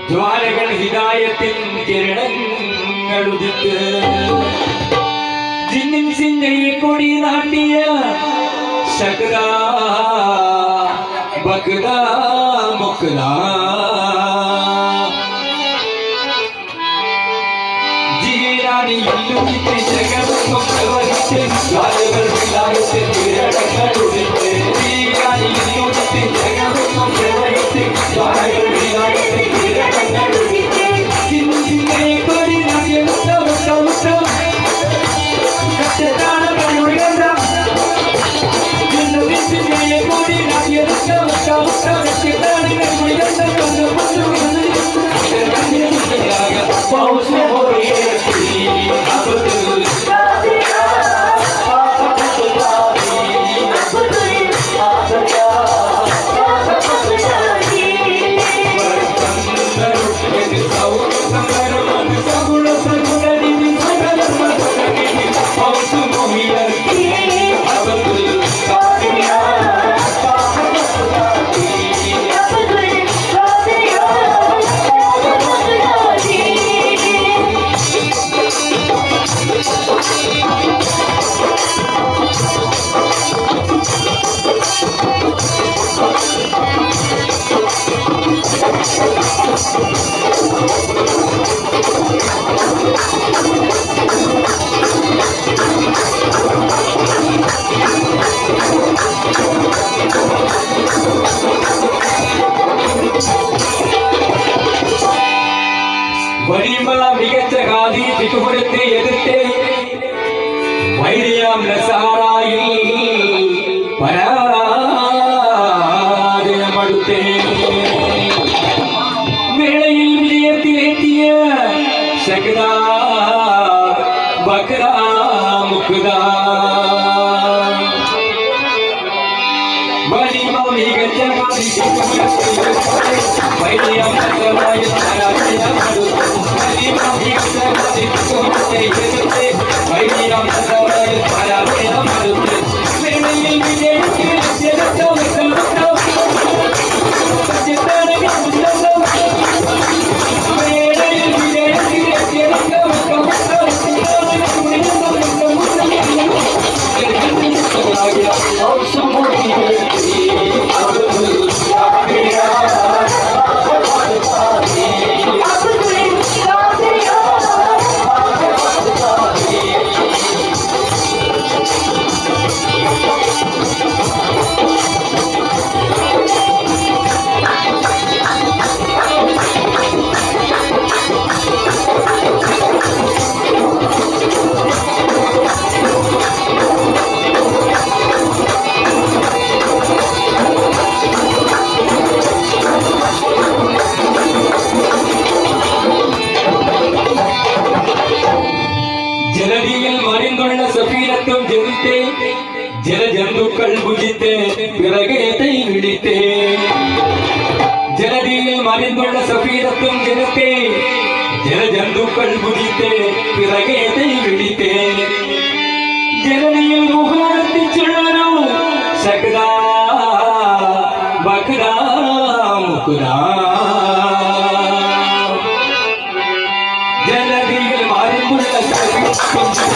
ജ്വാലകൾ ഹിദായത്തിൻ കിരണങ്ങളുദിത്ത് ജിന്നിൻ സിംഗയെ കൊടി നാട്ടിയ ശക്താ ബക്താ മുക്താ ജീരാനി ഇല്ലുദിത്ത് ജഗമൊന്നും പ്രവഹിച്ച് ജ്വാലകൾ ഹിദായത്തിൻ കിരണങ്ങളുദിത്ത് ജീരാനി ഇല്ലുദിത്ത് ജഗമൊന്നും പ്രവഹിച്ച് ജ്വാലകൾ ഹിദായത്തിൻ കിരണങ്ങളുദിത്ത് ജിന്നിൻ സിംഗയെ കൊടി നാട്ടിയ മുക്താ വരിമല മികച്ച ഖാദി തിരുപുരത്തെ എതിർത്ത് വൈരിയാം നസാറായിൽ പരാജയമെടുത്തേ വേളയിൽ വിജയത്തിലെത്തിയ ശക്താ ബക്താ മുക്താ വരിമ മികച്ച ഖാദി തിരുപുരത്തെ വൈരിയാം നസാറായിൽ പരാജയമെടുത്തേ ജലധിയിൽ മറിந்துள்ள സഫീനത്തും ജനിത്തേ ജലജന്തുക്കൾ ഭുജിത്തേ പിറകേത്തെ വിളിത്തേ ജലധിയിൽ മറിந்துள்ள സഫീനത്തും ജനിത്തേ ജലജന്തുക്കൾ ഭുജിത്തേ പിറകേത്തെ വിളിത്തേ ജലധിയിൽ മുഖമെത്തിച്ചുള്ളൊരു ശക്താ ബക്താ മുക്താ ജലധിയിൽ മറിந்துள்ள സഫീനത്തും